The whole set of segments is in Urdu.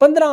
15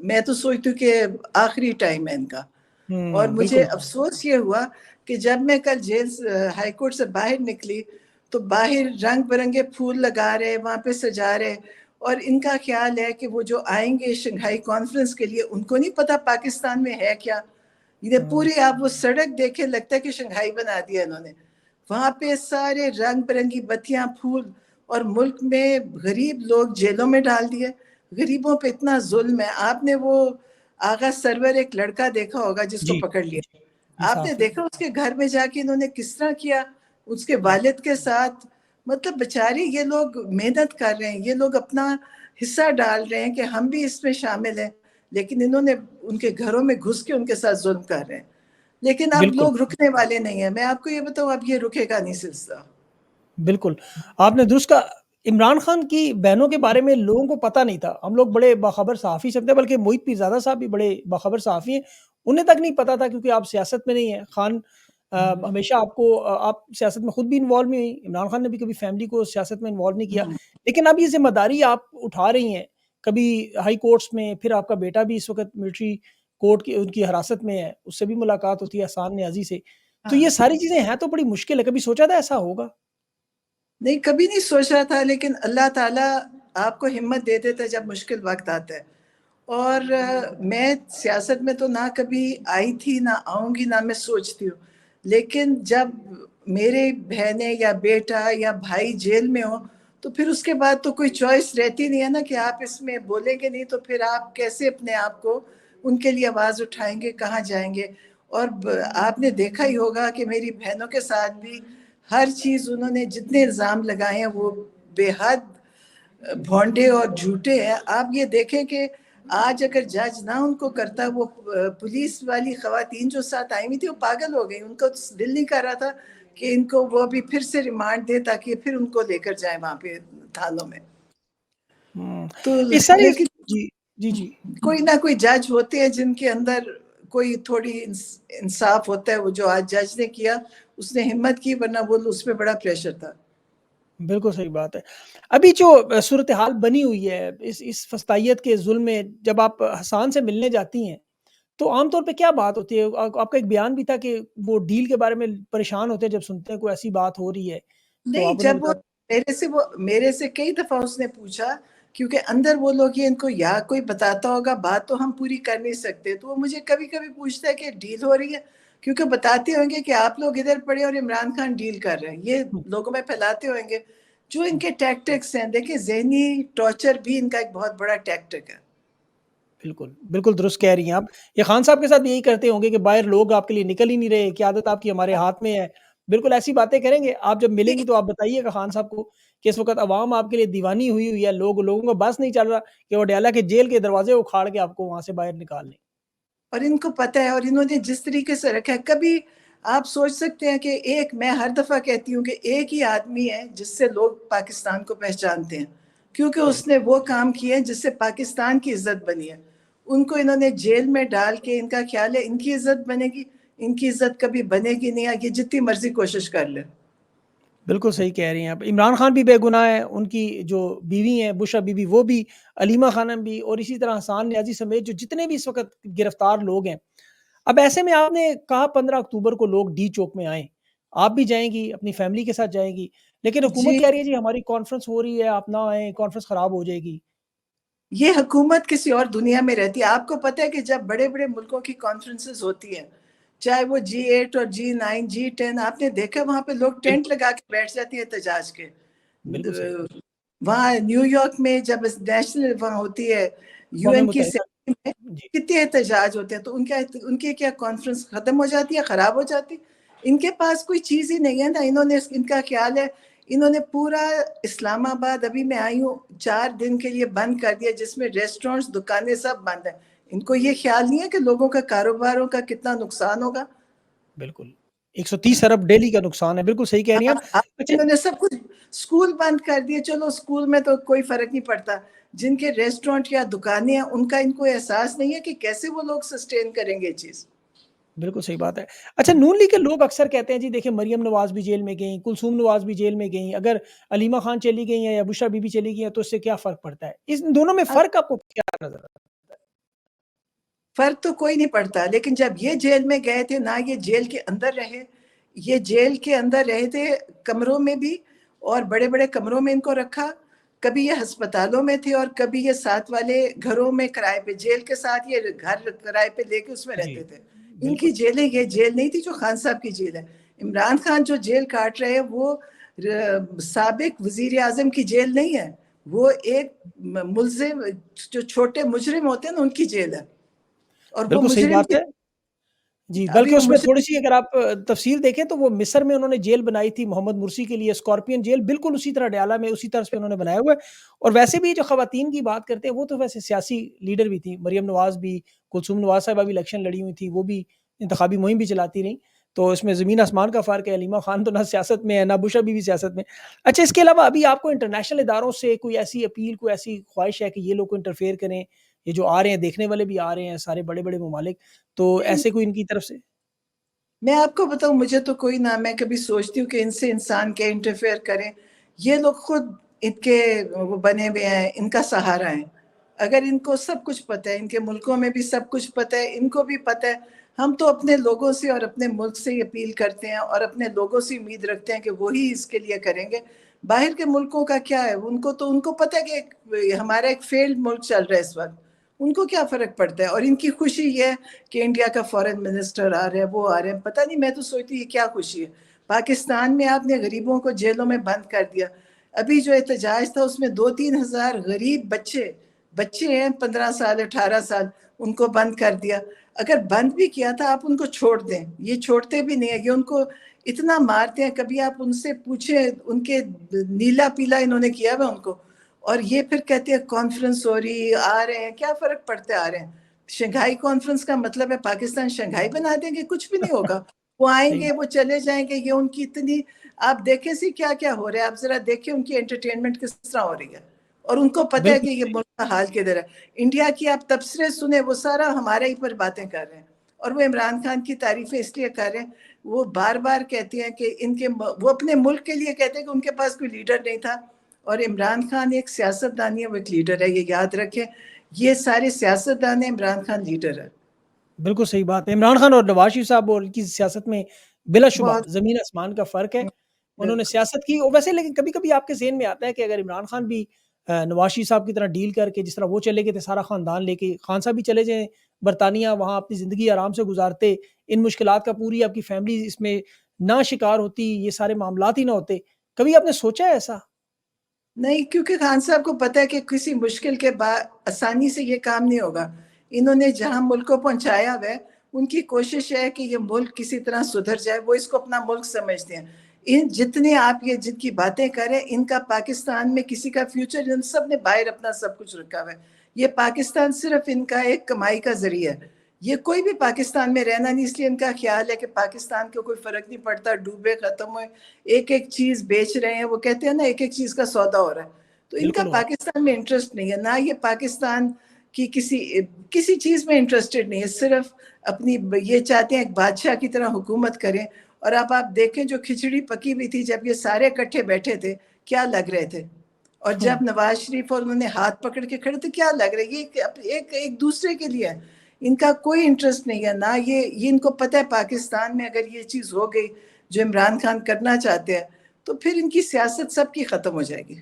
میں تو سوچتی ہوں کہ آخری ٹائم ہے ان کا. اور مجھے بالکل. افسوس یہ ہوا کہ جب میں کل ہائی کورٹ سے باہر نکلی تو باہر رنگ برنگے پھول لگا رہے، وہاں پہ سجا رہے، اور ان کا خیال ہے کہ وہ جو آئیں گے شنگھائی کانفرنس کے لیے ان کو نہیں پتا پاکستان میں ہے کیا. یہ پوری آپ وہ سڑک دیکھے لگتا ہے کہ شنگھائی بنا دیا انہوں نے. وہاں پہ سارے رنگ برنگی بتیاں، پھول، اور ملک میں غریب لوگ جیلوں میں ڈال دیے. غریبوں پہ اتنا ظلم ہے. آپ نے وہ آغا سرور ایک لڑکا دیکھا ہوگا جس کو جی پکڑ لیا. آپ نے انصاف ہے. دیکھا اس کے گھر میں جا کے انہوں نے کس طرح کیا اس کے جی والد کے ساتھ. مطلب بیچاری یہ لوگ محنت کر رہے ہیں، یہ لوگ اپنا حصہ ڈال رہے ہیں کہ ہم بھی اس میں شامل ہیں، لیکن انہوں نے ان کے گھروں میں گھس کے ان کے ساتھ ظلم کر رہے ہیں. لیکن اب بالکل. لوگ رکنے والے نہیں ہیں. میں آپ کو یہ بتاؤں اب یہ رکے گا نہیں سلسلہ. بالکل آپ نے درست کہا. عمران خان کی بہنوں کے بارے میں لوگوں کو پتہ نہیں تھا. ہم لوگ بڑے باخبر صحافی سمجھتے ہیں، بلکہ محیط پیرزادہ صاحب بھی بڑے باخبر صحافی ہیں. انہیں تک نہیں پتا تھا کیونکہ آپ سیاست میں نہیں ہیں. خان ہمیشہ آپ سیاست میں خود بھی انوالو نہیں ہوئی. عمران خان نے بھی کبھی فیملی کو سیاست میں انوالو نہیں کیا. لیکن اب یہ ذمہ داری آپ اٹھا رہی ہیں، کبھی ہائی کورٹس میں، پھر آپ کا بیٹا بھی اس وقت ملٹری کورٹ کی ان کی حراست میں ہے، اس سے بھی ملاقات ہوتی ہے احسان نیازی سے. تو یہ ساری چیزیں ہیں تو بڑی مشکل ہے. کبھی سوچا تھا ایسا ہوگا؟ نہیں، کبھی نہیں سوچا تھا، لیکن اللہ تعالیٰ آپ کو ہمت دے دیتا ہے جب مشکل وقت آتا ہے. اور میں سیاست میں تو نہ کبھی آئی تھی، نہ آؤں گی، نہ میں سوچتی ہوں. لیکن جب میرے بہنیں یا بیٹا یا بھائی جیل میں ہو تو پھر اس کے بعد تو کوئی چوائس رہتی نہیں ہے نا کہ آپ اس میں بولیں گے نہیں تو پھر آپ کیسے اپنے آپ کو ان کے لیے آواز اٹھائیں گے، کہاں جائیں گے. اور آپ نے دیکھا ہی ہوگا کہ میری بہنوں کے ساتھ بھی ہر چیز انہوں نے جتنے الزام لگائے ہیں وہ بے حد بھونڈے اور جھوٹے ہیں. آپ یہ دیکھیں کہ آج اگر جج نہ ان کو کرتا، وہ پولیس والی خواتین جو ساتھ آئی ہوئی تھی وہ پاگل ہو گئی. ان کو دل نہیں کر رہا تھا کہ ان کو وہ بھی پھر سے ریمانڈ دے تاکہ پھر ان کو لے کر جائیں وہاں پہ تھانوں میں. تو اس ساری لیکن جی جی جی کوئی نہ کوئی جج ہوتے ہیں جن کے اندر کوئی تھوڑی انصاف ہوتا ہے. وہ جو آج جج نے کیا اس نے ہمت کی، ورنہ وہ اس میں بڑا پریشر تھا. بالکل صحیح بات ہے. ابھی جو صورتحال بنی ہوئی ہے اس فسطائیت کے ظلم میں، جب آپ حسان سے ملنے جاتی ہیں تو عام طور پہ کیا بات ہوتی ہے؟ آپ کا ایک بیان بھی تھا کہ وہ ڈیل کے بارے میں پریشان ہوتے ہیں جب سنتے ہیں کوئی ایسی بات ہو رہی ہے تو نہیں، آپ انہیں جب وہ بتاتے میرے سے کئی دفعہ اس نے پوچھا، کیونکہ اندر وہ لوگ یہ ان کو یا کوئی بتاتا ہوگا، بات تو ہم پوری کر نہیں سکتے، تو وہ مجھے کبھی کبھی پوچھتا ہے کہ ڈیل ہو رہی ہے، کیونکہ بتاتے ہوں گے کہ آپ لوگ ادھر پڑے اور عمران خان ڈیل کر رہے ہیں. یہ لوگوں میں پھیلاتے ہوئیں گے جو ان کے ٹیکٹکس ہیں. دیکھیں، ذہنی ٹارچر بھی ان کا ایک بہت بڑا ٹیکٹک ہے. بالکل بالکل درست کہہ رہی ہیں آپ. یہ خان صاحب کے ساتھ بھی یہی کرتے ہوں گے کہ باہر لوگ آپ کے لیے نکل ہی نہیں رہے، قیادت آپ کی ہمارے ہاتھ میں ہے. بالکل ایسی باتیں کریں گے. آپ جب ملیں گی تو آپ بتائیے گا خان صاحب کو کہ اس وقت عوام آپ کے لیے دیوانی ہوئی ہے. لوگوں کو بس نہیں چل رہا کہ وہ ڈیالہ کے جیل کے دروازے اکھاڑ کے آپ کو وہاں سے باہر نکال لیں. اور ان کو پتہ ہے، اور انہوں نے جس طریقے سے رکھا ہے، کبھی آپ سوچ سکتے ہیں کہ میں ہر دفعہ کہتی ہوں کہ ایک ہی آدمی ہے جس سے لوگ پاکستان کو پہچانتے ہیں، کیونکہ اس نے وہ کام کیے ہیں جس سے پاکستان کی عزت بنی ہے. ان کو انہوں نے جیل میں ڈال کے ان کا خیال ہے ان کی عزت بنے گی. ان کی عزت کبھی بنے گی نہیں، یہ جتنی مرضی کوشش کر لے. بالکل صحیح کہہ رہی ہیں آپ. عمران خان بھی بے گناہ ہے، ان کی جو بیوی ہیں بشرا بی بی وہ بھی، علیمہ خانم بھی، اور اسی طرح حسان نیازی سمیت جو جتنے بھی اس وقت گرفتار لوگ ہیں. اب ایسے میں آپ نے کہا 15 اکتوبر کو لوگ ڈی چوک میں آئیں، آپ بھی جائیں گی، اپنی فیملی کے ساتھ جائیں گی، لیکن جی، حکومت کہہ رہی ہے جی ہماری کانفرنس ہو رہی ہے، آپ نہ آئیں، کانفرنس خراب ہو جائے گی. یہ حکومت کسی اور دنیا میں رہتی ہے. آپ کو پتہ ہے کہ جب بڑے بڑے ملکوں کی کانفرنسز ہوتی ہیں، چاہے وہ G8 اور G9 G10، آپ نے دیکھا وہاں پہ لوگ ٹینٹ بالکل لگا کے بیٹھ جاتے ہیں احتجاج کے. بالکل صحیح. وہاں نیو یارک میں جب نیشنل وہاں ہوتی ہے اقوام UN کی متحدہ. اسمبلی میں، جی کتنے احتجاج ہوتے ہیں، تو ان کے کیا کانفرنس ختم ہو جاتی ہے، خراب ہو جاتی. ان کے پاس کوئی چیز ہی نہیں ہے نا. ان کا خیال ہے انہوں نے پورا اسلام آباد، ابھی میں آئی ہوں، 4 دن کے لیے بند کر دیا، جس میں ریسٹورنٹس، دکانیں سب بند ہیں. ان کو یہ خیال نہیں ہے کہ لوگوں کا کاروباروں کا کتنا نقصان ہوگا. بالکل 130 ارب ڈیلی کا نقصان ہے. بالکل صحیح کہہ رہی ہیں آپ. اچھا انہوں نے سب کچھ اسکول بند کر دیے. چلو اسکول میں تو کوئی فرق نہیں پڑتا، جن کے ریسٹورنٹ یا دکانیں ہیں ان کو احساس نہیں ہے کہ کیسے وہ لوگ سسٹین کریں گے یہ چیز. بالکل صحیح بات ہے. اچھا نون لیگ کے لوگ اکثر کہتے ہیں جی دیکھیں مریم نواز بھی جیل میں گئیں، کلثوم نواز بھی جیل میں گئیں، اگر علیمہ خان چلی گئی ہیں یا بشرا بی بی چلی گئی ہیں تو اس سے کیا فرق پڑتا ہے؟ اس دونوں میں فرق آپ کو کیا نظر آتا ہے؟ فرق تو کوئی نہیں پڑتا، لیکن جب یہ جیل میں گئے تھے نہ یہ جیل کے اندر رہے، یہ جیل کے اندر رہے تھے کمروں میں بھی، اور بڑے بڑے کمروں میں ان کو رکھا، کبھی یہ ہسپتالوں میں تھے اور کبھی یہ ساتھ والے گھروں میں کرائے پہ، جیل کے ساتھ یہ گھر کرائے پہ لے کے اس میں جی رہتے تھے. ان بالکل کی جیلیں یہ جیل نہیں تھی جو خان صاحب کی جیل ہے. عمران خان جو جیل کاٹ رہے ہیں وہ سابق وزیر اعظم کی جیل نہیں ہے، وہ ایک ملزم جو چھوٹے مجرم ہوتے ہیں نا ان کی جیل ہے، اور وہ بالکل صحیح مجرم بات کی ہے. جی ابھی بلکہ وہ اس میں مجرم تھوڑی سی اگر آپ تفصیل دیکھیں تو وہ مصر میں انہوں نے جیل بنائی تھی محمد مرسی کے لیے، اسکارپین جیل، بالکل اسی طرح ڈیالہ میں اسی طرح سے انہوں نے بنایا ہوا ہے. اور ویسے بھی جو خواتین کی بات کرتے ہیں وہ تو ویسے سیاسی لیڈر بھی تھیں، مریم نواز بھی، کلثوم نواز صاحبہ بھی الیکشن لڑی ہوئی تھی، وہ بھی انتخابی مہم بھی چلاتی رہیں. تو اس میں زمین آسمان کا فرق ہے. علیمہ خان تو نہ سیاست میں ہے نہ بش ابھی بھی سیاست میں. اچھا اس کے علاوہ ابھی آپ کو انٹرنیشنل اداروں سے کوئی ایسی اپیل، کوئی ایسی خواہش ہے کہ یہ لوگ انٹرفیئر کریں؟ یہ جو آ رہے ہیں دیکھنے والے بھی آ رہے ہیں سارے بڑے بڑے ممالک، تو ایسے کوئی ان کی طرف سے؟ میں آپ کو بتاؤں مجھے تو کوئی نہ، میں کبھی سوچتی ہوں کہ ان سے انسان کیا انٹرفیئر کریں. یہ لوگ خود ان کے وہ بنے ہوئے ہیں، ان کا سہارا ہے. اگر ان کو سب کچھ پتہ ہے، ان کے ملکوں میں بھی سب کچھ پتہ ہے، ان کو بھی پتہ ہے. ہم تو اپنے لوگوں سے اور اپنے ملک سے ہی اپیل کرتے ہیں اور اپنے لوگوں سے امید رکھتے ہیں کہ وہی اس کے لیے کریں گے. باہر کے ملکوں کا کیا ہے، ان کو پتہ ہے کہ ہمارا ایک فیلڈ ملک چل رہا ہے اس وقت، ان کو کیا فرق پڑتا ہے. اور ان کی خوشی یہ ہے کہ انڈیا کا فارن منسٹر آ رہا ہے، وہ آ رہے ہیں. پتہ نہیں، میں تو سوچتی یہ کیا خوشی ہے. پاکستان میں آپ نے غریبوں کو جیلوں میں بند کر دیا. ابھی جو احتجاج تھا اس میں 2-3 ہزار غریب بچے ہیں 15 سال 18 سال، ان کو بند کر دیا. اگر بند بھی کیا تھا آپ ان کو چھوڑ دیں، یہ چھوڑتے بھی نہیں ہیں، یہ ان کو اتنا مارتے ہیں. کبھی آپ ان سے پوچھیں، ان کے نیلا پیلا انہوں نے کیا ہوا ان کو، اور یہ پھر کہتے ہیں کانفرنس ہو رہی، آ رہے ہیں. کیا فرق پڑتا ہے آ رہے ہیں؟ شنگھائی کانفرنس کا مطلب ہے پاکستان شنگھائی بنا دیں گے؟ کچھ بھی نہیں ہوگا. وہ آئیں صحیح گے، بات. وہ چلے جائیں گے. یہ ان کی اتنی، آپ دیکھیں سی کیا کیا ہو رہا ہے، آپ ذرا دیکھیں ان کی انٹرٹینمنٹ کس طرح ہو رہی ہے. اور ان کو پتہ ہے بالکل کہ یہ صحیح. ملک کا حال کدھر ہے. انڈیا کی آپ تبصرے سنیں، وہ سارا ہمارے ہی پر باتیں کر رہے ہیں. اور وہ عمران خان کی تعریفیں اس لیے کر رہے ہیں، وہ بار بار کہتے ہیں کہ وہ اپنے ملک کے لیے کہتے ہیں کہ ان کے پاس کوئی لیڈر نہیں تھا. اور عمران خان ایک سیاست دان ہے، وہ ایک لیڈر ہے، یہ یاد رکھیں. یہ سارے سیاست دان ہیں، عمران خان لیڈر ہے. بالکل صحیح بات ہے. عمران خان اور نواز شریف صاحب اور ان کی سیاست میں بلا شبہ بہت زمین آسمان کا فرق ہے. انہوں نے بالکل سیاست کی اور ویسے، لیکن کبھی کبھی آپ کے ذہن میں آتا ہے کہ اگر عمران خان بھی نواز شریف صاحب کی طرح ڈیل کر کے، جس طرح وہ چلے گئے تھے سارا خاندان لے کے، خان صاحب بھی چلے جائیں برطانیہ، وہاں اپنی زندگی آرام سے گزارتے، ان مشکلات کا پوری آپ کی فیملی اس میں نہ شکار ہوتی، یہ سارے معاملات ہی نہ ہوتے. کبھی آپ نے سوچا ہے ایسا؟ نہیں، کیونکہ خان صاحب کو پتہ ہے کہ کسی مشکل کے بعد آسانی سے یہ کام نہیں ہوگا. انہوں نے جہاں ملک کو پہنچایا ہوا ہے، ان کی کوشش ہے کہ یہ ملک کسی طرح سدھر جائے. وہ اس کو اپنا ملک سمجھتے ہیں. جتنے آپ یہ جن کی باتیں کریں، ان کا پاکستان میں کسی کا فیوچر، ان سب نے باہر اپنا سب کچھ رکھا ہوا ہے. یہ پاکستان صرف ان کا ایک کمائی کا ذریعہ ہے. یہ کوئی بھی پاکستان میں رہنا نہیں، اس لیے ان کا خیال ہے کہ پاکستان کو کوئی فرق نہیں پڑتا، ڈوبے ختم ہوئے. ایک ایک چیز بیچ رہے ہیں، وہ کہتے ہیں نا ایک ایک چیز کا سودا ہو رہا ہے. تو ان کا بالکل ہو رہا پاکستان میں انٹرسٹ نہیں ہے، نہ یہ پاکستان کی کسی چیز میں انٹرسٹڈ نہیں ہے. صرف اپنی یہ چاہتے ہیں ایک بادشاہ کی طرح حکومت کریں. اور اب آپ دیکھیں جو کھچڑی پکی ہوئی تھی جب یہ سارے اکٹھے بیٹھے تھے، کیا لگ رہے تھے. اور ہے. جب نواز شریف اور انہوں نے ہاتھ پکڑ کے کھڑے تھے، کیا لگ رہے. یہ ایک دوسرے کے لیے ہے. ان کا کوئی انٹرسٹ نہیں ہے. نہ یہ ان کو پتہ ہے پاکستان میں اگر یہ چیز ہو گئی جو عمران خان کرنا چاہتے ہیں، تو پھر ان کی سیاست سب کی ختم ہو جائے گی.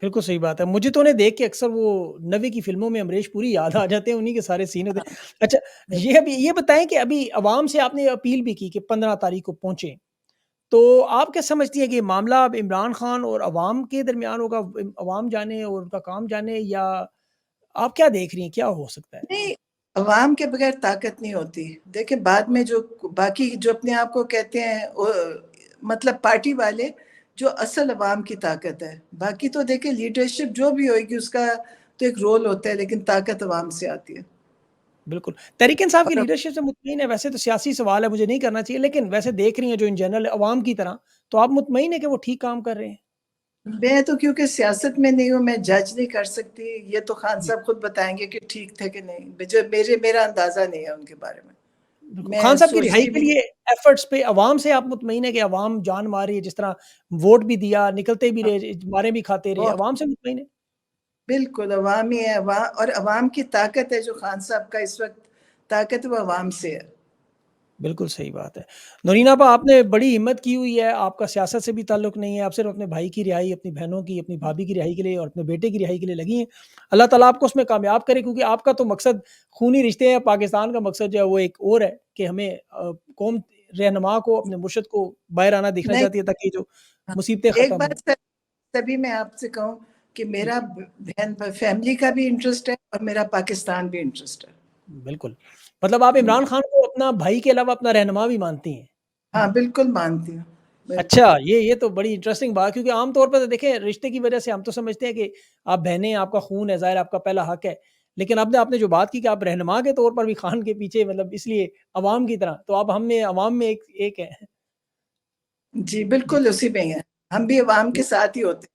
بالکل صحیح بات ہے. مجھے تو انہیں دیکھ کے اکثر وہ 90 کی فلموں میں امریش پوری یاد آ جاتے ہیں، انہی کے سارے سین ہوتے ہیں. اچھا یہ بتائیں کہ ابھی عوام سے آپ نے اپیل بھی کی کہ 15 تاریخ کو پہنچیں، تو آپ کیا سمجھتی ہیں کہ یہ معاملہ اب عمران خان اور عوام کے درمیان ہوگا، عوام جانے اور ان کا کام جانے، یا آپ کیا دیکھ رہی ہیں کیا ہو سکتا ہے؟ نہیں، عوام کے بغیر طاقت نہیں ہوتی. دیکھیں بعد میں جو باقی جو اپنے آپ کو کہتے ہیں مطلب پارٹی والے، جو اصل عوام کی طاقت ہے. باقی تو دیکھیں لیڈرشپ جو بھی ہوئے گی اس کا تو ایک رول ہوتا ہے، لیکن طاقت عوام سے آتی ہے. بالکل. تحریک انصاف کی اور لیڈرشپ سے مطمئن ہے؟ ویسے تو سیاسی سوال ہے، مجھے نہیں کرنا چاہیے، لیکن ویسے دیکھ رہی ہیں جو ان جنرل عوام کی طرح، تو آپ مطمئن ہیں کہ وہ ٹھیک کام کر رہے ہیں؟ میں تو کیونکہ سیاست میں نہیں ہوں، میں جج نہیں کر سکتی. یہ تو خان جی صاحب خود بتائیں گے کہ ٹھیک تھے کہ نہیں. میرا اندازہ نہیں ہے ان کے بارے میں. بالکل. میں خان صاحب کی رہائی سوچتی کے بھی لیے ایفرٹس پہ عوام سے آپ مطمئن ہیں کہ عوام جان مار رہی ہے؟ جس طرح ووٹ بھی دیا، نکلتے بھی رہے، مارے بھی کھاتے رہے، بہت عوام سے مطمئن ہے؟ بالکل عوامی ہے. اور عوام کی طاقت ہے جو خان صاحب کا اس وقت طاقت وہ عوام سے ہے. بالکل صحیح بات ہے. نورین آپا آپ نے بڑی ہمت کی ہوئی ہے, آپ کا سیاست سے بھی تعلق نہیں ہے, آپ صرف اپنے بھائی کی رہائی, اپنی بہنوں کی, اپنی بھابھی کی رہائی کے لیے اور اپنے بیٹے کی رہائی کے لیے لگی ہیں. اللہ تعالیٰ آپ کو اس میں کامیاب کرے, کیونکہ آپ کا تو مقصد خونی رشتے ہیں, پاکستان کا مقصد جو ہے وہ ایک اور ہے کہ ہمیں قوم رہنما کو, اپنے مرشد کو باہر آنا دکھنا نہیں, چاہتی ہے تاکہ جو ہاں. مصیبتیں ایک ختم ہوں. بات تبھی میں آپ سے کہوں کہ میرا بہن فیملی کا بھی انٹرسٹ ہے اور میرا پاکستان بھی انٹرسٹ ہے. بالکل, مطلب آپ عمران خان کو اپنا بھائی کے علاوہ اپنا رہنما بھی مانتی ہیں. ہاں بالکل مانتی ہوں. بالکل. اچھا, یہ تو بڑی انٹرسٹنگ بات, کیونکہ عام طور پر تو دیکھیں رشتے کی وجہ سے ہم تو سمجھتے ہیں کہ آپ بہنیں, آپ کا خون ہے, ظاہر آپ کا پہلا حق ہے, لیکن اب آپ نے جو بات کی کہ آپ رہنما کے طور پر بھی خان کے پیچھے, مطلب اس لیے عوام کی طرح, تو آپ ہم میں عوام میں ایک ہے. جی جی, بالکل اسی میں ہیں, ہم بھی عوام کے ساتھ ہی ہوتے ہیں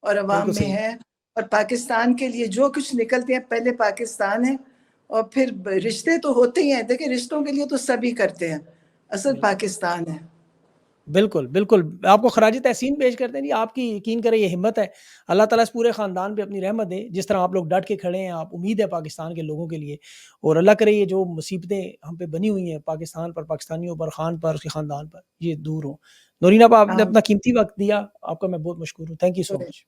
اور بالکل عوام میں صحیح. ہیں, اور پاکستان کے لیے جو کچھ نکلتے ہیں پہلے پاکستان ہے, اور پھر رشتے تو ہوتے ہی ہیں. دیکھیں رشتوں کے لیے تو سبھی کرتے ہیں, اصل پاکستان ہے. بالکل بالکل, آپ کو خراج تحسین پیش کرتے ہیں جی, آپ کی یقین کریں یہ ہمت ہے. اللہ تعالیٰ اس پورے خاندان پہ اپنی رحمت دے, جس طرح آپ لوگ ڈٹ کے کھڑے ہیں, آپ امید ہے پاکستان کے لوگوں کے لیے, اور اللہ کرے یہ جو مصیبتیں ہم پہ بنی ہوئی ہیں پاکستان پر, پاکستانیوں پر, خان پر, اس کے خاندان پر, یہ دور ہوں. نورین آپ نے ہاں اپنا قیمتی وقت دیا, آپ کا میں بہت مشکور ہوں. Thank you so much.